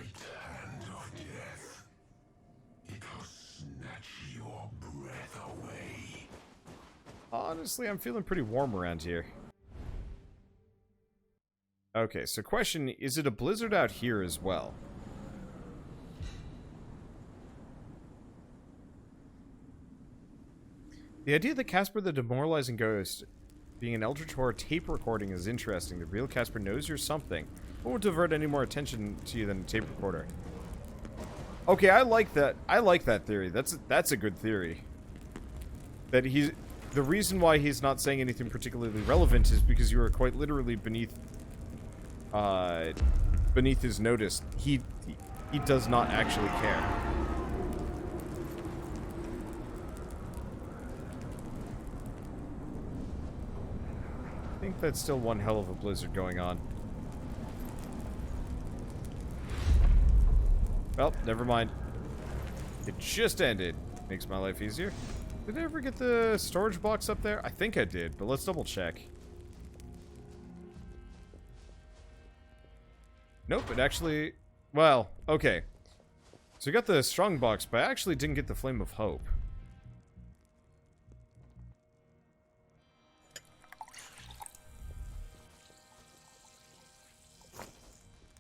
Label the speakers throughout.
Speaker 1: right hand of death. It'll snatch your breath away.
Speaker 2: Honestly, I'm feeling pretty warm around here. Okay, so question, is it a blizzard out here as well? The idea that Casper the Demoralizing Ghost being an Eldritch Horror tape recording is interesting. The real Casper knows you're something. Won't divert any more attention to you than a tape recorder. Okay, I like that. I like that theory. That's a good theory. That he's... The reason why he's not saying anything particularly relevant is because you are quite literally beneath his notice. He does not actually care. I think that's still one hell of a blizzard going on. Well, never mind. It just ended. Makes my life easier. Did I ever get the storage box up there? I think I did, but let's double check. Nope, it actually... Well, okay. So we got the strong box, but I actually didn't get the Flame of Hope.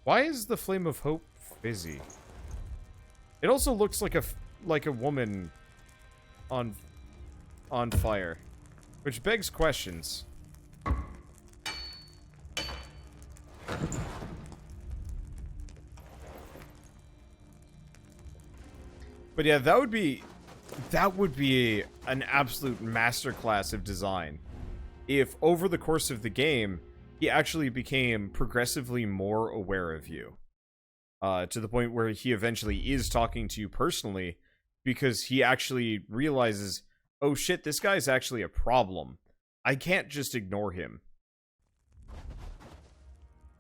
Speaker 2: Why is the Flame of Hope fizzy? It also looks like a woman on fire, which begs questions. But yeah, that would be an absolute masterclass of design if over the course of the game he actually became progressively more aware of you. To the point where he eventually is talking to you personally because he actually realizes, oh shit, this guy's actually a problem. I can't just ignore him.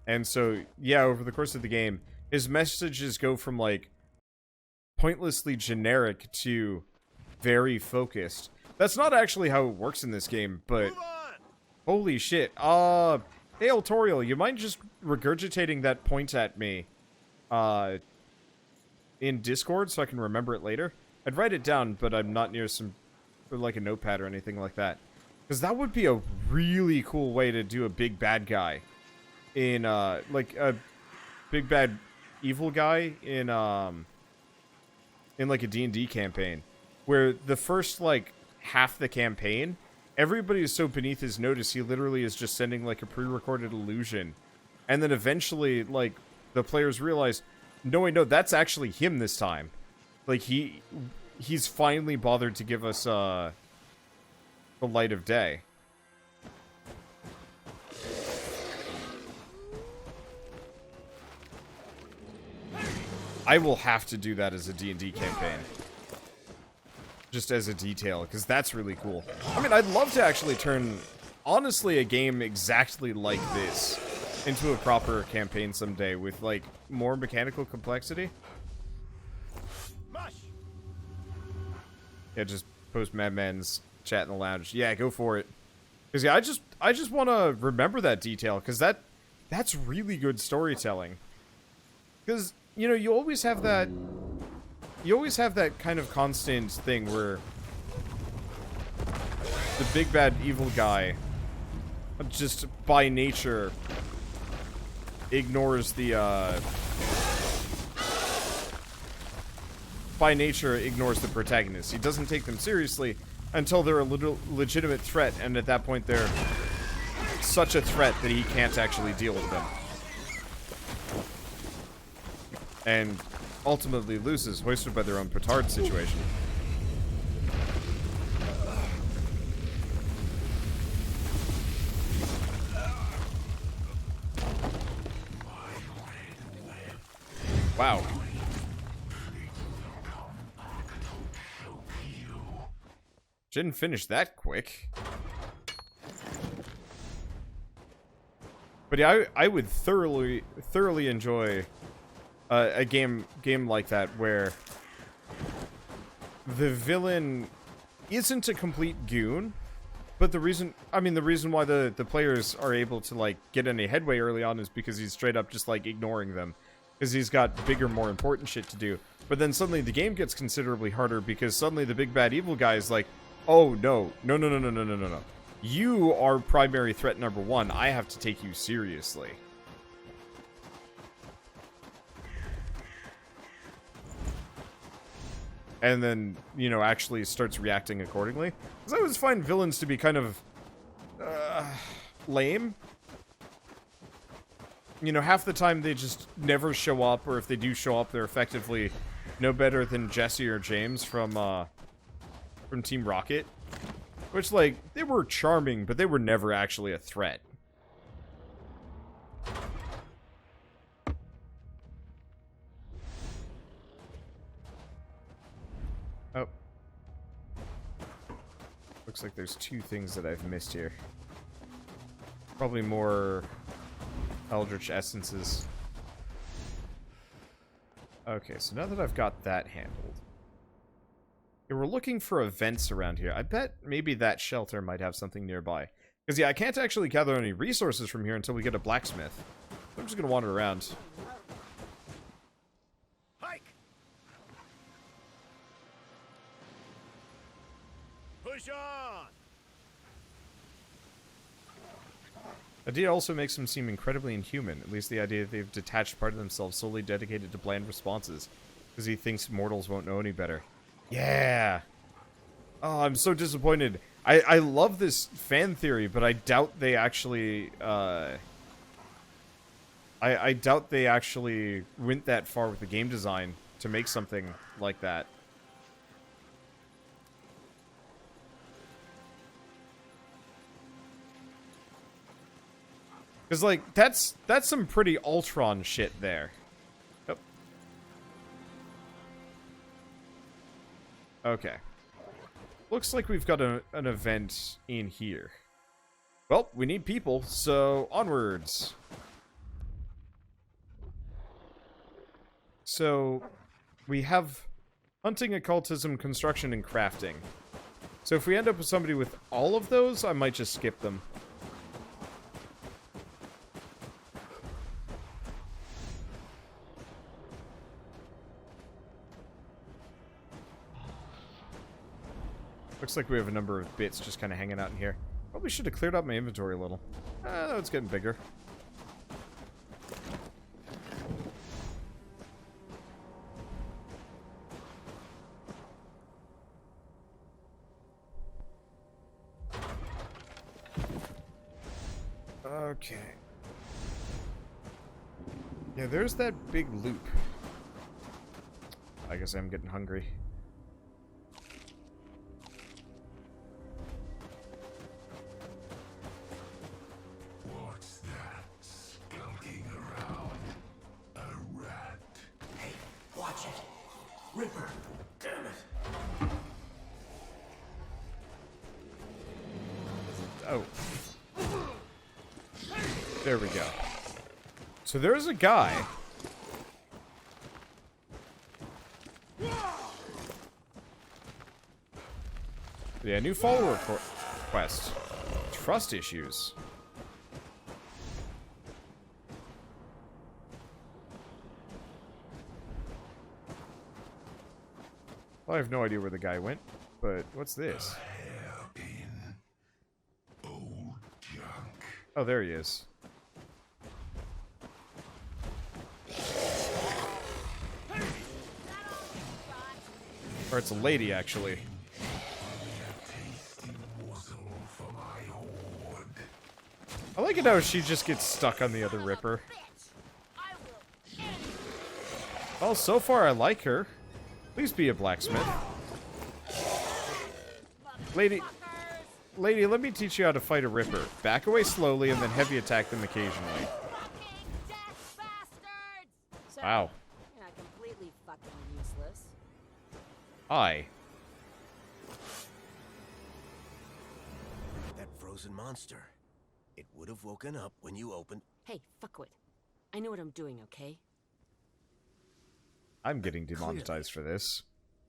Speaker 2: And so, yeah, over the course of the game, his messages go from, like, pointlessly generic to very focused. That's not actually how it works in this game, but... Holy shit. Hey, Altorial, you mind just regurgitating that point at me? In Discord so I can remember it later? I'd write it down, but I'm not near like a notepad or anything like that. Because that would be a really cool way to do a big bad guy. In, like, a big bad evil guy in like a D&D campaign. Where the first, like, half the campaign, everybody is so beneath his notice, he literally is just sending, like, a pre-recorded illusion. And then eventually, like, the players realize, no, wait, no, that's actually him this time. Like, he's finally bothered to give us, the light of day. I will have to do that as a D&D campaign. Just as a detail, because that's really cool. I mean, I'd love to actually turn, honestly, a game exactly like this into a proper campaign someday with, like, more mechanical complexity. Yeah, just post Madman's chat in the lounge. Yeah, go for it. Because, yeah, I just want to remember that detail, because that's really good storytelling. Because, you know, you always have that kind of constant thing where the big bad evil guy just by nature ignores the protagonist. He doesn't take them seriously until they're a little legitimate threat, and at that point they're such a threat that he can't actually deal with them. And ultimately loses, hoisted by their own petard situation. Wow. Didn't finish that quick. But yeah, I would thoroughly enjoy a game like that where the villain isn't a complete goon, but the reason why the players are able to, like, get any headway early on is because he's straight up just, like, ignoring them. because he's got bigger, more important shit to do. But then suddenly the game gets considerably harder because suddenly the big bad evil guy is like, oh no, no, no, no, no, no, no, no, no. You are primary threat number one. I have to take you seriously. And then, you know, actually starts reacting accordingly. Because I always find villains to be kind of lame. You know, half the time they just never show up, or if they do show up, they're effectively no better than Jesse or James from Team Rocket. Which, like, they were charming, but they were never actually a threat. Oh. Looks like there's two things that I've missed here. Probably more Eldritch essences. Okay, so now that I've got that handled. Yeah, we're looking for events around here. I bet maybe that shelter might have something nearby. Because, yeah, I can't actually gather any resources from here until we get a blacksmith. I'm just going to wander around.
Speaker 3: Hike! Push on!
Speaker 2: The idea also makes them seem incredibly inhuman, at least the idea that they've detached part of themselves solely dedicated to bland responses, because he thinks mortals won't know any better. Yeah! Oh, I'm so disappointed. I love this fan theory, but I doubt they actually, I doubt they actually went that far with the game design to make something like that. Because, like, that's some pretty Ultron shit there. Yep. Okay. Looks like we've got an event in here. Well, we need people, so onwards. So, we have hunting, occultism, construction, and crafting. So if we end up with somebody with all of those, I might just skip them. Looks like we have a number of bits just kind of hanging out in here. Probably should have cleared out my inventory a little. Oh, it's getting bigger. Okay. Yeah, there's that big loop. I guess I'm getting hungry.
Speaker 1: What's that skulking around? A rat.
Speaker 3: Hey, watch it! Ripper! Damn it!
Speaker 2: Oh. There we go. So there's a guy. Yeah, new follower quest. Trust issues. Well, I have no idea where the guy went, but what's this?
Speaker 1: Hairpin. Old junk.
Speaker 2: Oh, there he is. Or it's a lady, actually.
Speaker 1: Tasty morsel for my hoard.
Speaker 2: I like it how she just gets stuck on the other Ripper. Well, so far I like her. Please be a blacksmith. Lady, let me teach you how to fight a Ripper. Back away slowly and then heavy attack them occasionally. Wow.
Speaker 4: You're not completely fucking useless.
Speaker 2: Hi.
Speaker 3: That frozen monster. It would have woken up when you opened...
Speaker 4: Hey, fuckwit. I know what I'm doing, okay?
Speaker 2: I'm getting demonetized for this.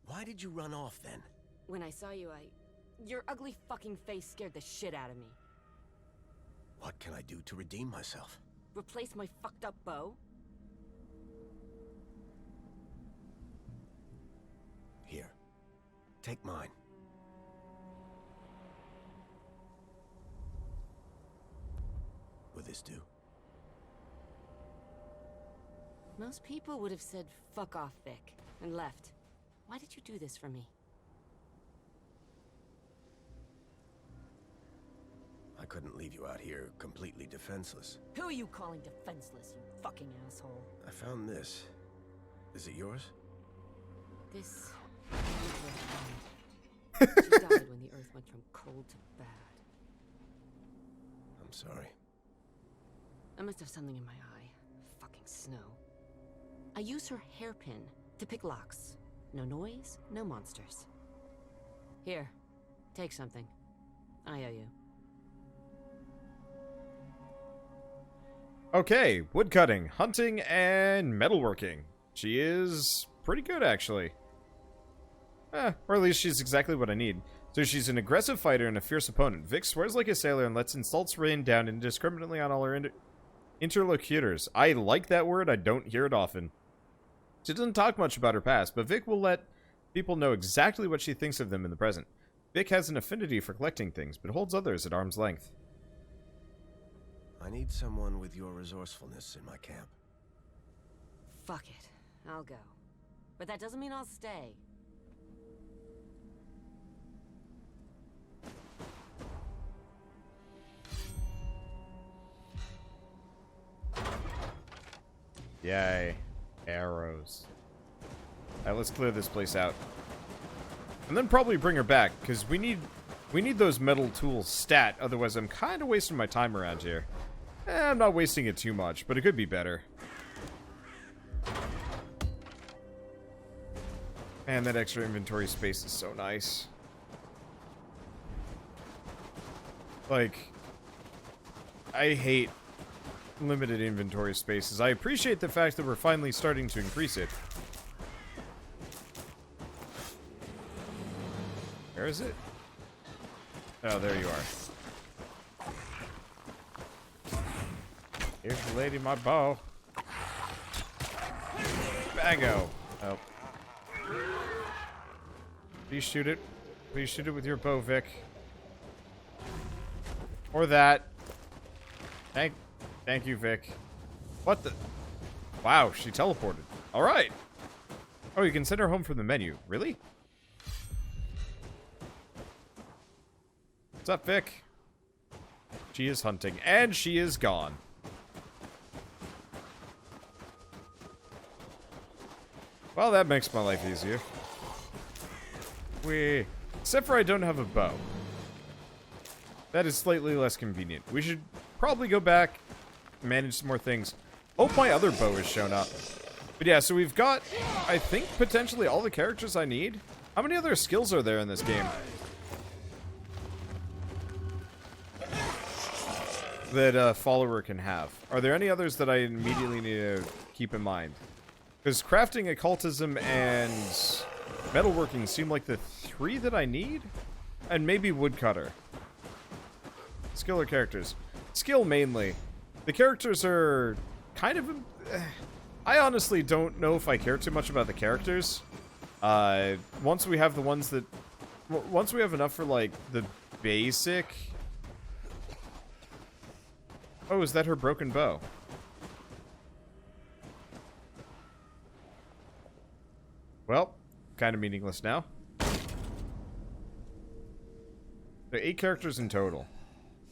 Speaker 3: Why did you run off then?
Speaker 4: When I saw you, your ugly fucking face scared the shit out of me.
Speaker 3: What can I do to redeem myself?
Speaker 4: Replace my fucked up bow?
Speaker 5: Take mine. Would this do?
Speaker 4: Most people would have said, fuck off, Vic, and left. Why did you do this for me?
Speaker 5: I couldn't leave you out here completely defenseless.
Speaker 4: Who are you calling defenseless, you fucking asshole?
Speaker 5: I found this. Is it yours?
Speaker 4: This... She died when the Earth went from cold to bad.
Speaker 5: I'm sorry.
Speaker 4: I must have something in my eye. Fucking snow. I use her hairpin to pick locks. No noise, no monsters. Here, take something. I owe you.
Speaker 2: Okay, woodcutting, hunting, and metalworking. She is pretty good, actually. Or at least she's exactly what I need. So she's an aggressive fighter and a fierce opponent. Vic swears like a sailor and lets insults rain down indiscriminately on all her interlocutors. I like that word, I don't hear it often. She doesn't talk much about her past, but Vic will let people know exactly what she thinks of them in the present. Vic has an affinity for collecting things, but holds others at arm's length.
Speaker 5: I need someone with your resourcefulness in my camp.
Speaker 4: Fuck it. I'll go. But that doesn't mean I'll stay.
Speaker 2: Yay. Arrows. Alright, let's clear this place out. And then probably bring her back, because we need those metal tools stat, otherwise I'm kind of wasting my time around here. I'm not wasting it too much, but it could be better. Man, that extra inventory space is so nice. Like, I hate limited inventory spaces. I appreciate the fact that we're finally starting to increase it. Where is it? Oh, there you are. Here's the lady, my bow. Bango. Oh. Please shoot it. Please shoot it with your bow, Vic. Or that. Thank you, Vic. What the? Wow, she teleported. Alright. Oh, you can send her home from the menu. Really? What's up, Vic? She is hunting, and she is gone. Well, that makes my life easier. Except for I don't have a bow. That is slightly less convenient. We should probably go back, manage some more things. Oh, my other bow has shown up. But yeah, so we've got, I think, potentially all the characters I need. How many other skills are there in this game that a follower can have? Are there any others that I immediately need to keep in mind? Because crafting, occultism, and metalworking seem like the three that I need? And maybe woodcutter. Skill or characters? Skill mainly. The characters are kind of... I honestly don't know if I care too much about the characters. Once we have the ones that... Once we have enough for, like, the basic... Oh, is that her broken bow? Well, kind of meaningless now. There are 8 characters in total.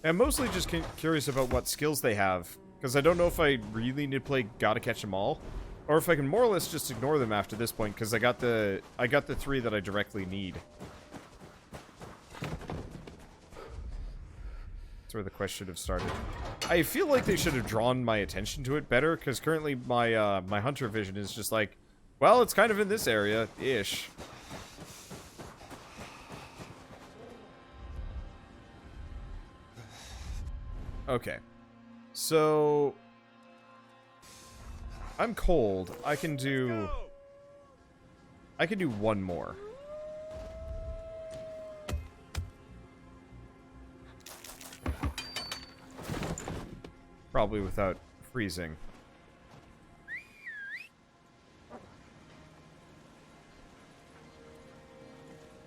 Speaker 2: I'm mostly just curious about what skills they have, because I don't know if I really need to play Gotta Catch 'Em All, or if I can more or less just ignore them after this point, because I got the 3 that I directly need. That's where the quest should have started. I feel like they should have drawn my attention to it better, because currently my my hunter vision is just like, well, it's kind of in this area-ish. Okay. So... I'm cold. I can do one more. Probably without freezing.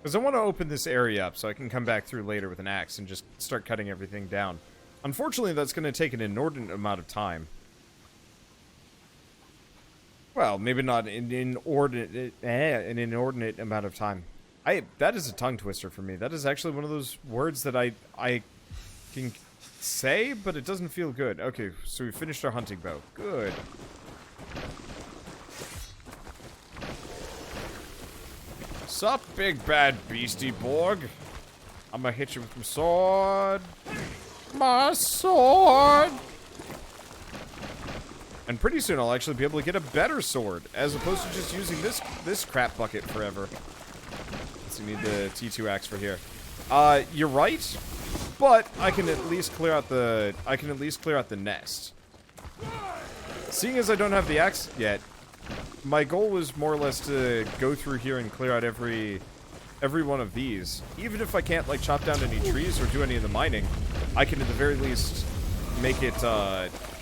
Speaker 2: Because I want to open this area up so I can come back through later with an axe and just start cutting everything down. Unfortunately, that's going to take an inordinate amount of time. Well, maybe not an inordinate amount of time. That is a tongue twister for me. That is actually one of those words that I can say, but it doesn't feel good. Okay, so we finished our hunting bow. Good. Sup, big bad beastie Borg? I'm gonna hit you with my sword. My sword! And pretty soon I'll actually be able to get a better sword, as opposed to just using this crap bucket forever. So you need the T2 axe for here. You're right, but I can at least clear out the nest. Seeing as I don't have the axe yet, my goal was more or less to go through here and clear out every one of these. Even if I can't like chop down any trees or do any of the mining, I can at the very least make it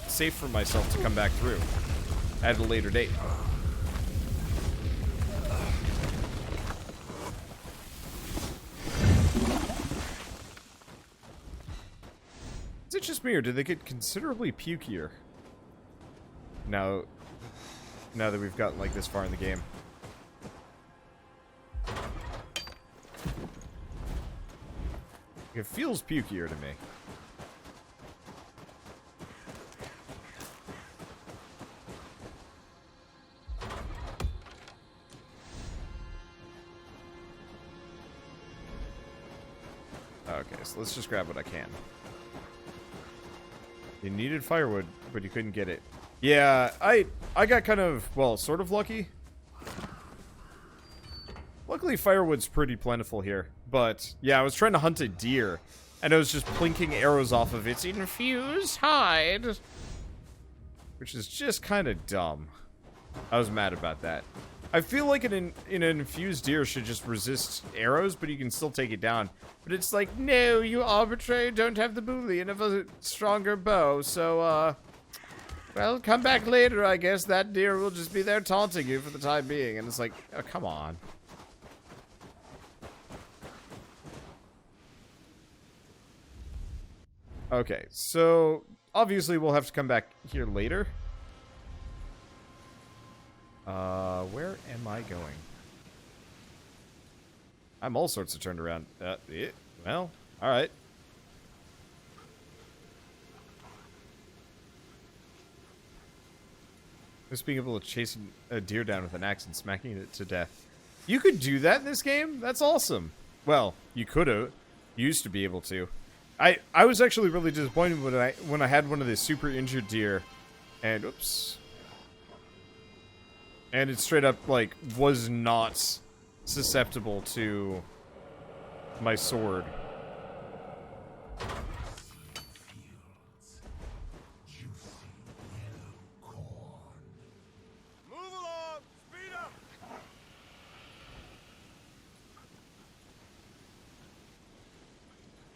Speaker 2: safe for myself to come back through at a later date. Is it just me, or did they get considerably pukier now that we've gotten like this far in the game? It feels pukier to me. Okay, so let's just grab what I can. You needed firewood, but you couldn't get it. Yeah, I got kind of, well, sort of lucky. Luckily, firewood's pretty plentiful here. But, yeah, I was trying to hunt a deer, and I was just plinking arrows off of its infused hide. Which is just kind of dumb. I was mad about that. I feel like an infused deer should just resist arrows, but you can still take it down. But it's like, no, you arbitrary don't have the boolean of a stronger bow, so, well, come back later, I guess. That deer will just be there taunting you for the time being. And it's like, oh, come on. Okay, so obviously we'll have to come back here later. Where am I going? I'm all sorts of turned around. Well, alright. Just being able to chase a deer down with an axe and smacking it to death. You could do that in this game? That's awesome. Well, you could have. You used to be able to. I was actually really disappointed when I had one of the super injured deer, and oops, and it straight up like was not susceptible to my sword.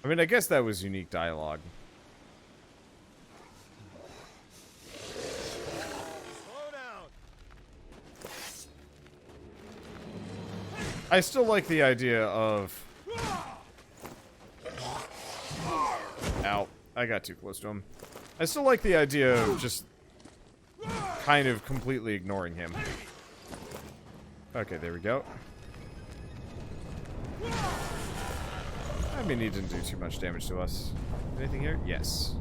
Speaker 2: I mean, I guess that was unique dialogue.
Speaker 5: Slow down.
Speaker 2: I still like the idea of... Ow. I got too close to him. I still like the idea of just kind of completely ignoring him. Okay, there we go. I mean, he didn't do too much damage to us. Anything here? Yes.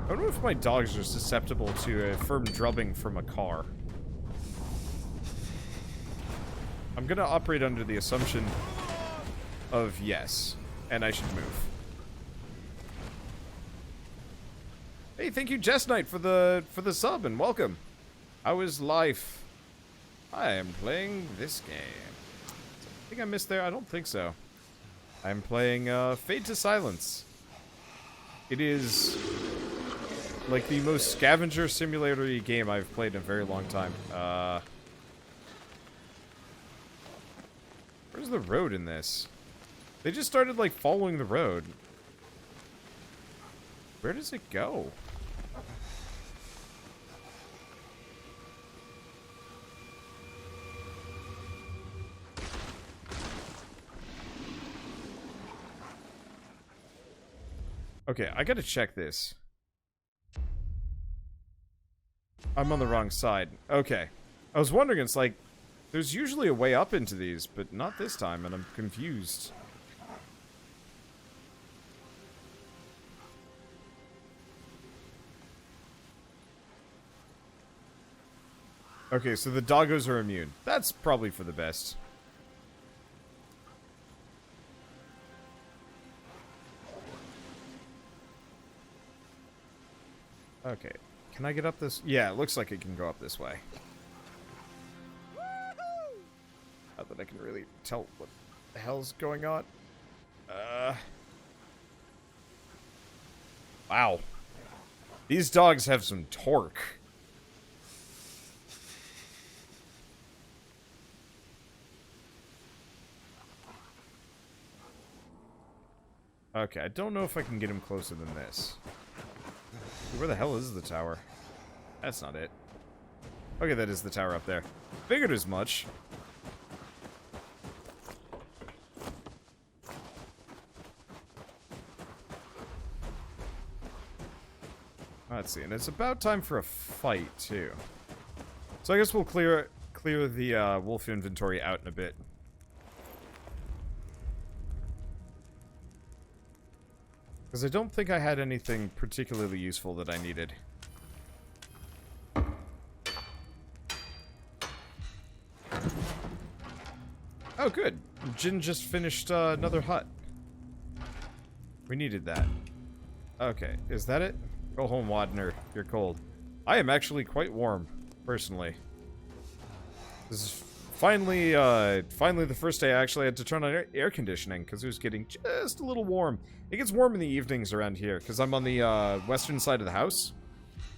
Speaker 2: I wonder if my dogs are susceptible to a firm drubbing from a car. I'm gonna operate under the assumption of yes, and I should move. Hey, thank you, Jess Knight, for the sub, and welcome. How is life? I am playing this game. I think I missed there. I don't think so. I'm playing Fade to Silence. It is like the most scavenger simulator-y game I've played in a very long time. Where's the road in this? They just started like following the road. Where does it go? Okay, I gotta check this. I'm on the wrong side. Okay. I was wondering, it's like, there's usually a way up into these, but not this time, and I'm confused. Okay, so the doggos are immune. That's probably for the best. Okay. Can I get up this? Yeah, it looks like it can go up this way. Not that I can really tell what the hell's going on. Wow. These dogs have some torque. Okay, I don't know if I can get him closer than this. Where the hell is the tower? That's not it. Okay, that is the tower up there. Figured as much. Let's see, and it's about time for a fight, too. So I guess we'll clear the wolf inventory out in a bit. Because I don't think I had anything particularly useful that I needed. Oh, good. Jin just finished another hut. We needed that. Okay, is that it? Go home, Wadner. You're cold. I am actually quite warm, personally. This is finally the first day I actually had to turn on air conditioning, because it was getting just a little warm. It gets warm in the evenings around here, because I'm on the western side of the house.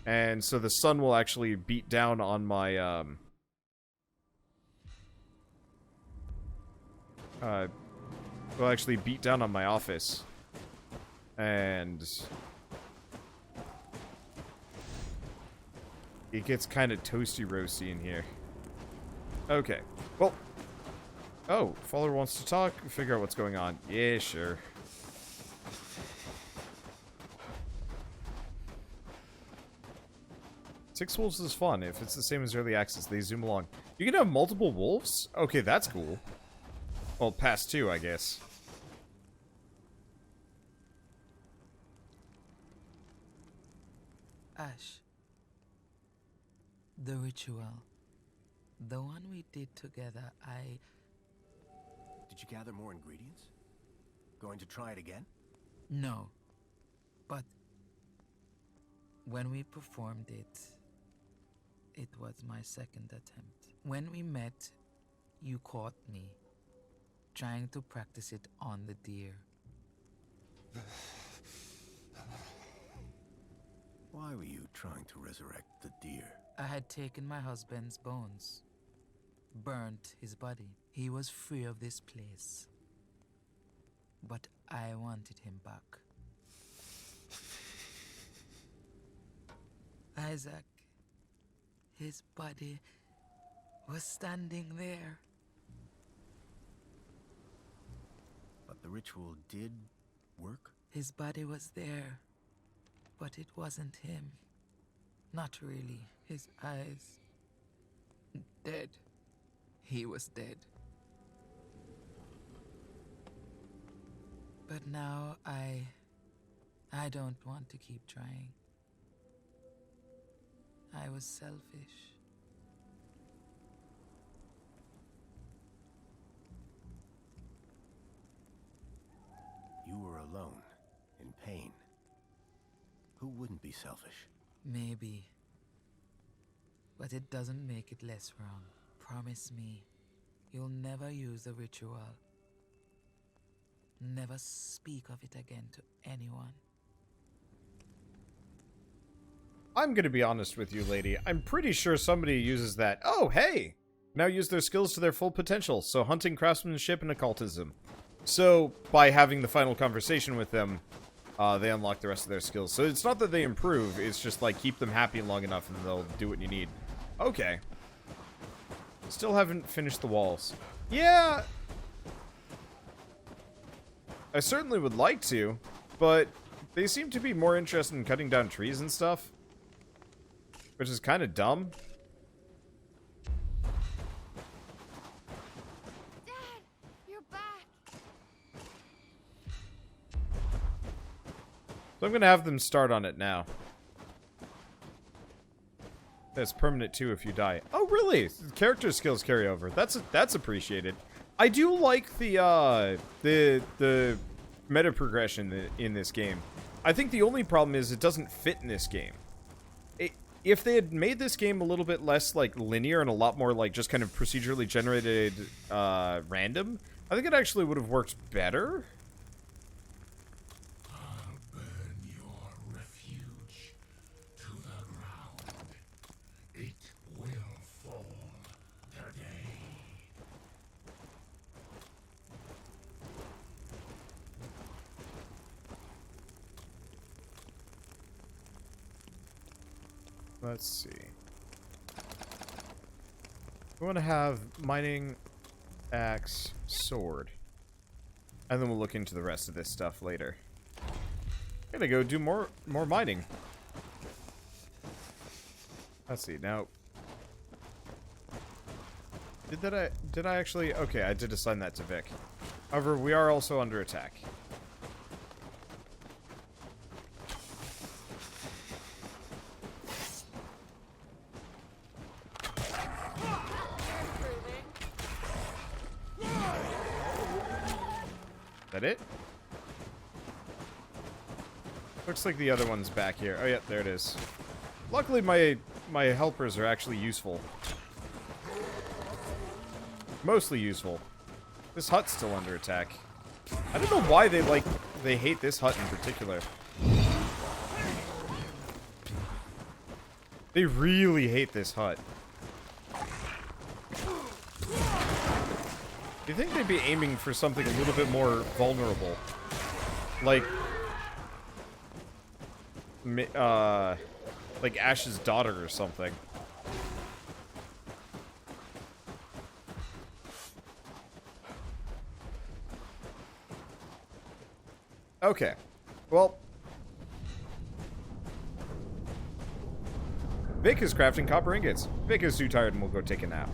Speaker 2: And so the sun will actually beat down on my, will actually beat down on my office. And it gets kind of toasty roasty in here. Okay. Well. Oh, Faller wants to talk. Figure out what's going on. Yeah, sure. Six wolves is fun. If it's the same as early access, they zoom along. You can have multiple wolves? Okay, that's cool. Well, past two, I guess.
Speaker 6: Ash. The ritual. The one we did together,
Speaker 5: Did you gather more ingredients? Going to try it again?
Speaker 6: No. But when we performed it, it was my second attempt. When we met, you caught me, trying to practice it on the deer.
Speaker 5: Why were you trying to resurrect the deer?
Speaker 6: I had taken my husband's bones, burnt his body. He was free of this place. But I wanted him back. Isaac, his body was standing there.
Speaker 5: But the ritual did work?
Speaker 6: His body was there, but it wasn't him. Not really. His eyes... dead. He was dead. But now I don't want to keep trying. I was selfish.
Speaker 5: You were alone, in pain. Who wouldn't be selfish?
Speaker 6: Maybe. But it doesn't make it less wrong. Promise me, you'll never use the ritual. Never speak of it again to anyone.
Speaker 2: I'm gonna be honest with you, lady. I'm pretty sure somebody uses that. Oh, hey! Now use their skills to their full potential. So hunting, craftsmanship, and occultism. So, by having the final conversation with them, they unlock the rest of their skills. So it's not that they improve, it's just like keep them happy long enough and they'll do what you need. Okay. Still haven't finished the walls. Yeah! I certainly would like to, but They seem to be more interested in cutting down trees and stuff, which is kind of dumb.
Speaker 7: Dad, you're back.
Speaker 2: So I'm gonna have them start on it now. That's permanent too if you die. Oh, really? Character skills carry over. That's appreciated. I do like the meta progression in this game. I think the only problem is it doesn't fit in this game. If they had made this game a little bit less like linear and a lot more like just kind of procedurally generated random, I think it actually would have worked better.
Speaker 1: I'll burn your refuge to the ground. It will fall today.
Speaker 2: Let's see. We want to have mining, axe, sword. And then we'll look into the rest of this stuff later. I'm gonna go do more mining. Let's see, now... Did I actually... Okay, I did assign that to Vic. However, we are also under attack. That it? Looks like the other one's back here. Oh yeah, there it is. Luckily my helpers are actually useful. Mostly useful. This hut's still under attack. I don't know why they hate this hut in particular. They really hate this hut. Do you think they'd be aiming for something a little bit more vulnerable? Like Ash's daughter or something. Okay. Well, Vic is crafting copper ingots. Vic is too tired and will go take a nap.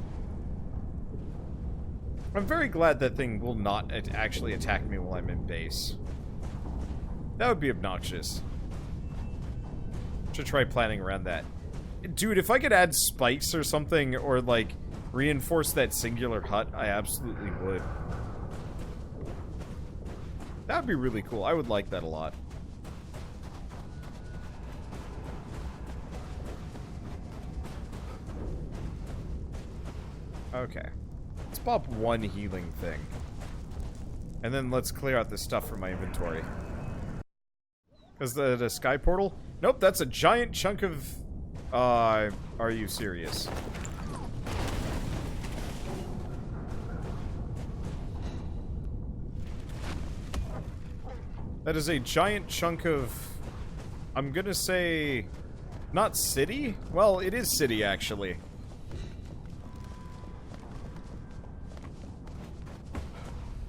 Speaker 2: I'm very glad that thing will not actually attack me while I'm in base. That would be obnoxious. Should try planning around that. Dude, if I could add spikes or something, or like reinforce that singular hut, I absolutely would. That would be really cool. I would like that a lot. Okay. Let's pop one healing thing. And then let's clear out the stuff from my inventory. Is that a sky portal? Nope, that's a giant chunk of... are you serious? That is a giant chunk of... I'm gonna say... Not city? Well, it is city, actually.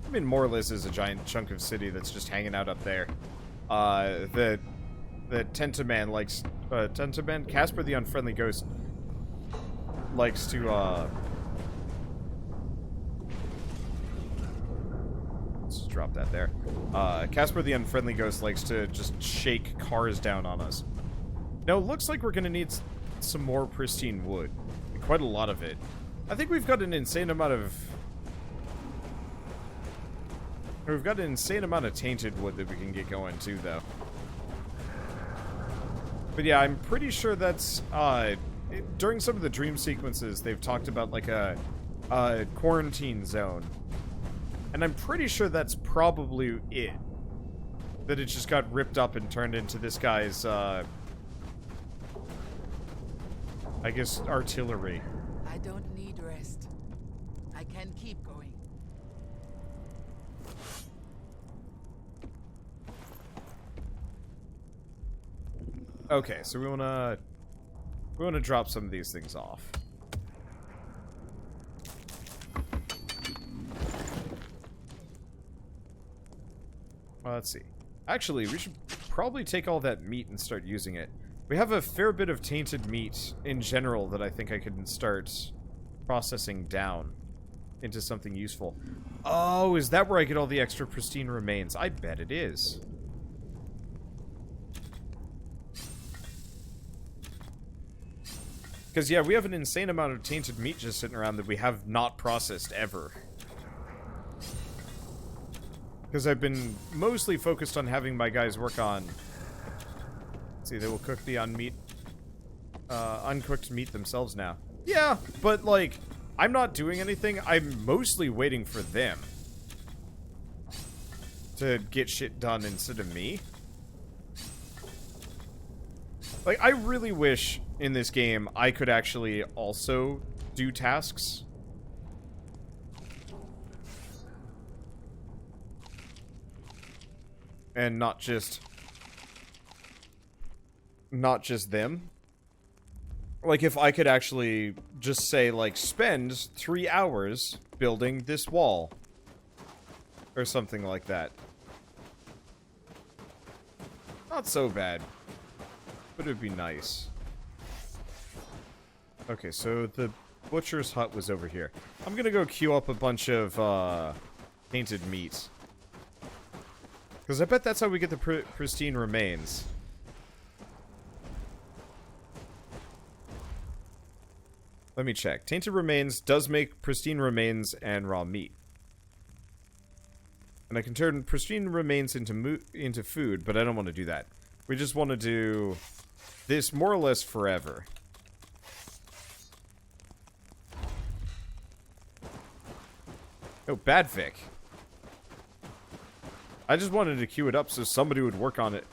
Speaker 2: I mean, merciless is a giant chunk of city that's just hanging out up there. The Tentaman likes... Tentaman? Casper the Unfriendly Ghost likes to, let's just drop that there. Casper the Unfriendly Ghost likes to just shake cars down on us. Now, it looks like we're gonna need some more pristine wood. Quite a lot of it. I think we've got an insane amount of... We've got an insane amount of tainted wood that we can get going, too, though. But yeah, I'm pretty sure that's, during some of the dream sequences, they've talked about, like, a quarantine zone. And I'm pretty sure that's probably it. That it just got ripped up and turned into this guy's, I guess, artillery.
Speaker 6: I don't need rest. I can keep going.
Speaker 2: Okay, so we wanna drop some of these things off. Well, let's see. Actually, we should probably take all that meat and start using it. We have a fair bit of tainted meat in general that I think I can start processing down into something useful. Oh, is that where I get all the extra pristine remains? I bet it is. Because, yeah, we have an insane amount of tainted meat just sitting around that we have not processed ever. Because I've been mostly focused on having my guys work on... Let's see, they will cook the uncooked meat themselves now. Yeah, but, like, I'm not doing anything. I'm mostly waiting for them to get shit done instead of me. Like, I really wish in this game I could actually also do tasks. And not just them. Like, if I could actually just say, like, spend 3 hours building this wall. Or something like that. Not so bad. But it would be nice. Okay, so the butcher's hut was over here. I'm gonna go queue up a bunch of, tainted meat. Because I bet that's how we get the pristine remains. Let me check. Tainted remains does make pristine remains and raw meat. And I can turn pristine remains into food, but I don't want to do that. We just want to do this more or less forever. Oh, bad Vic. I just wanted to queue it up so somebody would work on it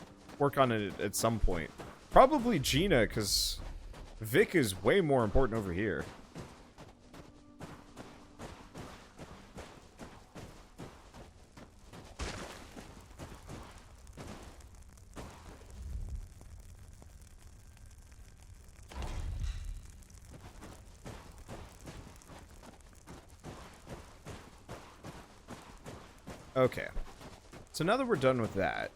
Speaker 2: at some point. Probably Gina, because Vic is way more important over here. Okay. So now that we're done with that,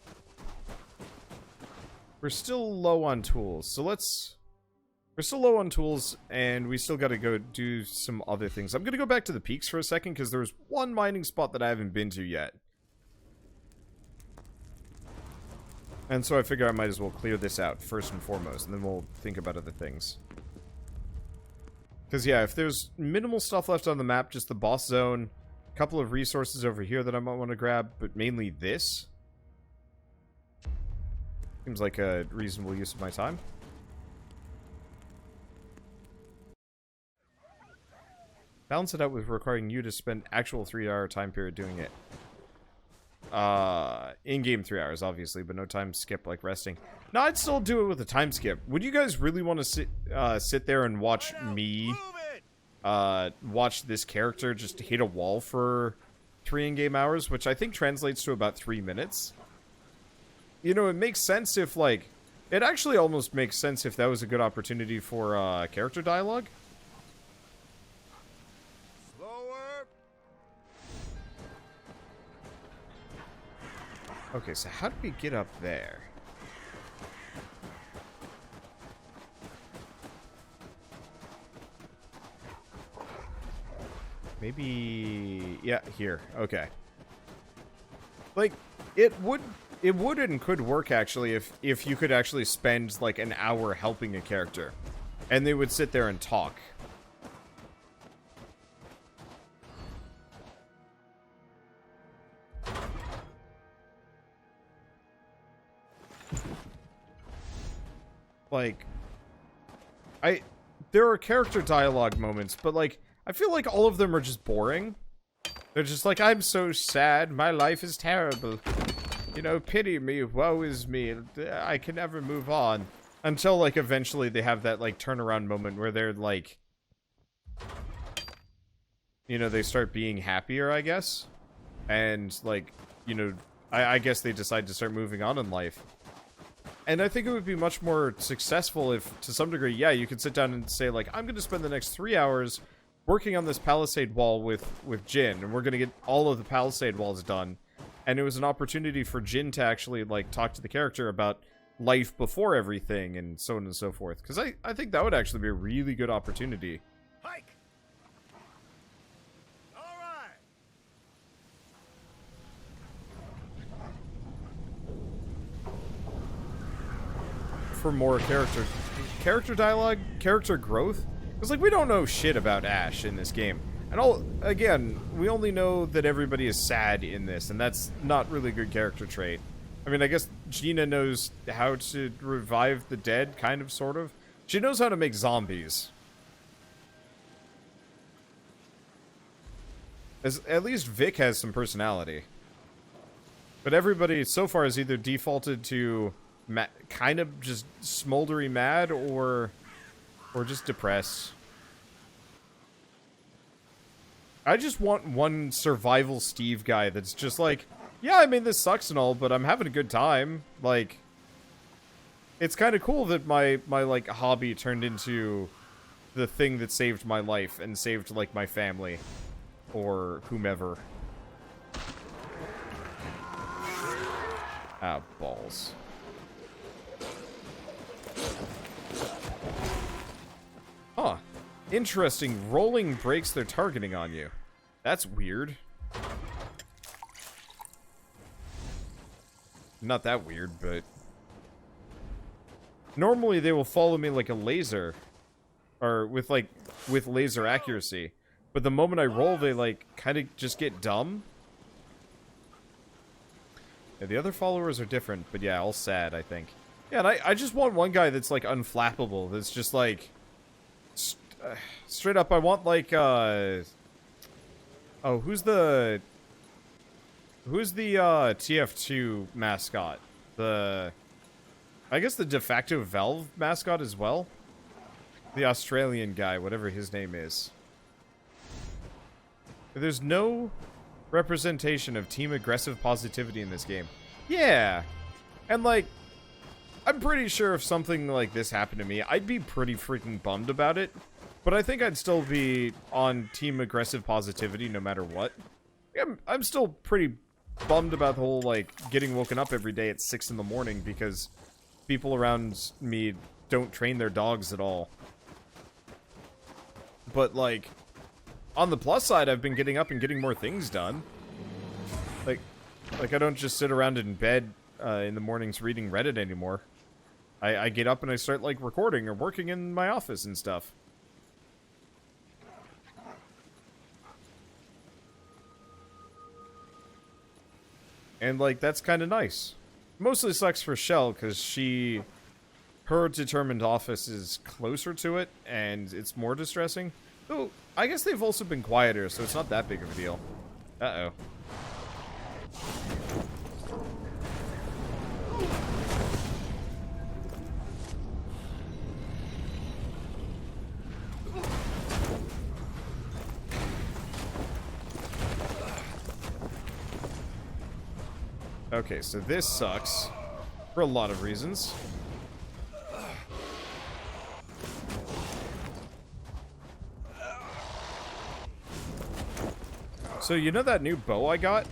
Speaker 2: we're still low on tools. So we're still low on tools, and we still gotta go do some other things. I'm gonna go back to the peaks for a second, because there's one mining spot that I haven't been to yet. And so I figure I might as well clear this out first and foremost, and then we'll think about other things. Because, yeah, if there's minimal stuff left on the map, just the boss zone, a couple of resources over here that I might want to grab, but mainly this. Seems like a reasonable use of my time. Balance it out with requiring you to spend actual 3-hour time period doing it. In-game 3 hours, obviously, but no time skip like resting. No, I'd still do it with a time skip. Would you guys really want to sit there and watch me watch this character just hit a wall for 3 in-game hours, which I think translates to about 3 minutes? You know, it makes sense if, like, it actually almost makes sense if that was a good opportunity for character dialogue. Okay, so how do we get up there? Maybe... yeah, here. Okay. Like, it would and could work, actually, if you could actually spend, like, an hour helping a character. And they would sit there and talk. Like, there are character dialogue moments, but, like, I feel like all of them are just boring. They're just like, I'm so sad, my life is terrible. You know, pity me, woe is me, I can never move on. Until, like, eventually they have that, like, turnaround moment where they're, like... you know, they start being happier, I guess. And, like, you know, I guess they decide to start moving on in life. And I think it would be much more successful if, to some degree, yeah, you could sit down and say, like, I'm going to spend the next 3 hours working on this palisade wall with Jin, and we're going to get all of the palisade walls done. and it was an opportunity for Jin to actually, like, talk to the character about life before everything, and so on and so forth. Because I think that would actually be a really good opportunity.
Speaker 3: Hike! Alright!
Speaker 2: For more character dialogue, character growth. Because, like, we don't know shit about Ash in this game. And again, we only know that everybody is sad in this, and that's not really a good character trait. I mean, I guess Gina knows how to revive the dead, kind of, sort of. She knows how to make zombies. At least Vic has some personality. But everybody so far has either defaulted to kind of just smoldery mad or just depressed. I just want one survival Steve guy that's just like, yeah, I mean, this sucks and all, but I'm having a good time. Like, it's kind of cool that my like, hobby turned into the thing that saved my life and saved, like, my family. Or whomever. Ah, balls. Huh. Interesting. Rolling breaks their targeting on you. That's weird. Not that weird, but... Normally they will follow me like a laser. Or with laser accuracy. But the moment I roll, they, like, kind of just get dumb. Yeah, the other followers are different, but yeah, all sad, I think. Yeah, and I just want one guy that's, like, unflappable. That's just, like... straight up, I want, like, oh, who's the TF2 mascot? I guess the de facto Valve mascot as well? The Australian guy, whatever his name is. There's no representation of team aggressive positivity in this game. Yeah. And, like, I'm pretty sure if something like this happened to me, I'd be pretty freaking bummed about it. But I think I'd still be on team aggressive positivity no matter what. I'm still pretty bummed about the whole, like, getting woken up every day at 6 in the morning because people around me don't train their dogs at all. But, like... On the plus side, I've been getting up and getting more things done. Like I don't just sit around in bed in the mornings reading Reddit anymore. I get up and I start, like, recording or working in my office and stuff. And, like, that's kind of nice. Mostly sucks for Shell, because her determined office is closer to it, and it's more distressing. Though, I guess they've also been quieter, so it's not that big of a deal. Uh-oh. Okay, so this sucks. For a lot of reasons. So, you know that new bow I got?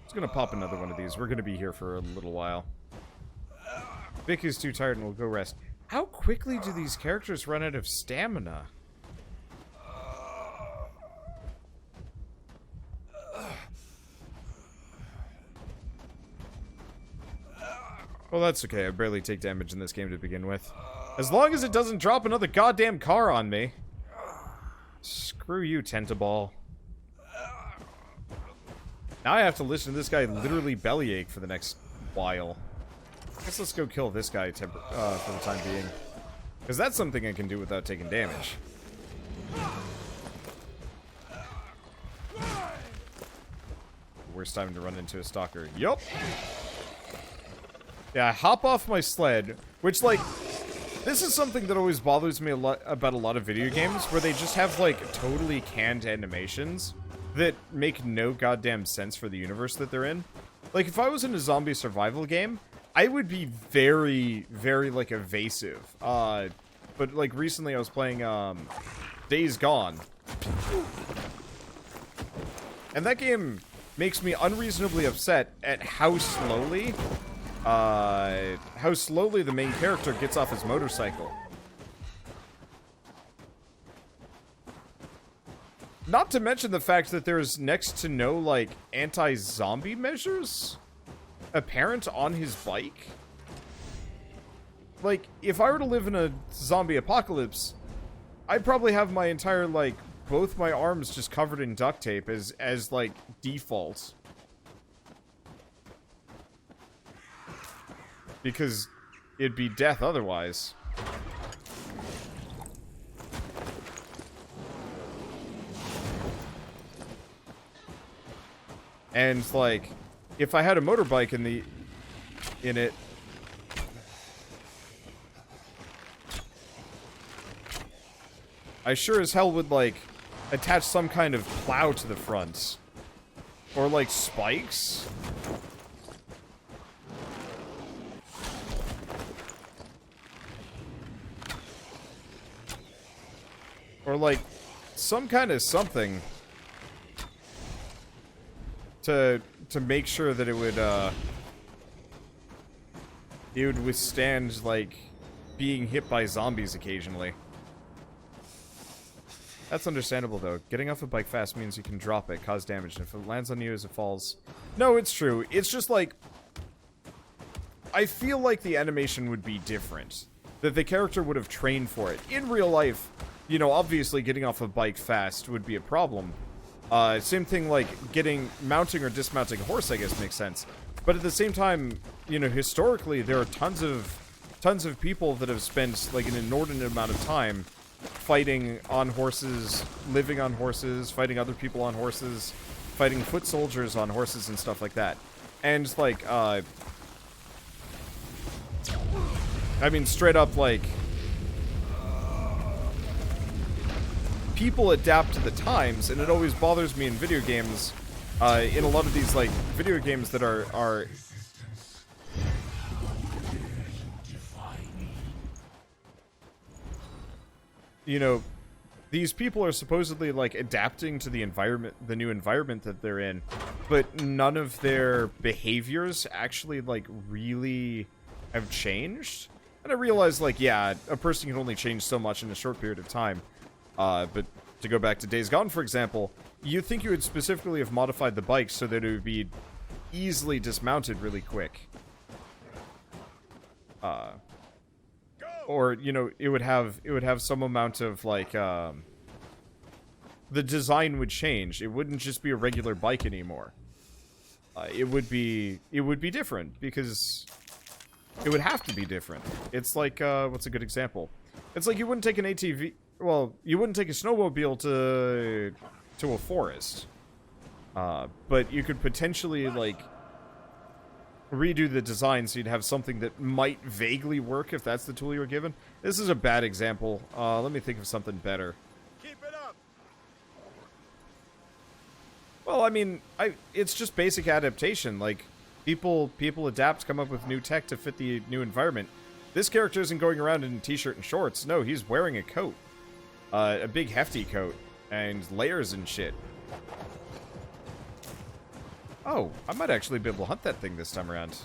Speaker 2: Just gonna pop another one of these. We're gonna be here for a little while. Vic is too tired and will go rest. How quickly do these characters run out of stamina? Well, that's okay. I barely take damage in this game to begin with. As long as it doesn't drop another goddamn car on me. Screw you, Tentaball. Now I have to listen to this guy literally bellyache for the next while. I guess let's go kill this guy for the time being. Because that's something I can do without taking damage. Worst time to run into a stalker. Yup. Yeah, hop off my sled. Which, like... This is something that always bothers me a lot about a lot of video games, where they just have, like, totally canned animations that make no goddamn sense for the universe that they're in. Like, if I was in a zombie survival game, I would be very, very, like, evasive. But, like, recently I was playing, Days Gone, And that game makes me unreasonably upset at how slowly the main character gets off his motorcycle. Not to mention the fact that there's next to no, like, anti-zombie measures apparent on his bike. Like, if I were to live in a zombie apocalypse, I'd probably have my entire, like, both my arms just covered in duct tape as like, default. Because it'd be death otherwise. And, like, if I had a motorbike in it, I sure as hell would, like, attach some kind of plow to the front. Or, like, spikes. Or, like, some kind of something to make sure that it would withstand, like, being hit by zombies occasionally. That's understandable, though. Getting off a bike fast means you can drop it, cause damage, and if it lands on you as it falls... No, it's true. It's just, like... I feel like the animation would be different. That the character would have trained for it. In real life, you know, obviously getting off a bike fast would be a problem. Same thing like mounting or dismounting a horse, I guess, makes sense. But at the same time, you know, historically, there are tons of people that have spent, like, an inordinate amount of time fighting on horses, living on horses, fighting other people on horses, fighting foot soldiers on horses and stuff like that. And, like, I mean, straight up, like, people adapt to the times, and it always bothers me in video games, in a lot of these, like, video games that are you know, these people are supposedly, like, adapting to the environment, the new environment that they're in, but none of their behaviors actually, like, really have changed. And I realize, like, yeah, a person can only change so much in a short period of time. But to go back to Days Gone, for example, you'd think you would specifically have modified the bike so that it would be easily dismounted really quick. Or, you know, it would have some amount of, like, the design would change. It wouldn't just be a regular bike anymore. It would be different, because it would have to be different. It's like, what's a good example? It's like you wouldn't take an ATV, well, you wouldn't take a snowmobile to a forest. But you could potentially, like, redo the design so you'd have something that might vaguely work if that's the tool you were given. This is a bad example. Let me think of something better.
Speaker 8: Keep it up.
Speaker 2: Well, I mean, it's just basic adaptation. Like, people adapt, come up with new tech to fit the new environment. This character isn't going around in a t-shirt and shorts. No, he's wearing a coat. A big hefty coat. And layers and shit. Oh, I might actually be able to hunt that thing this time around.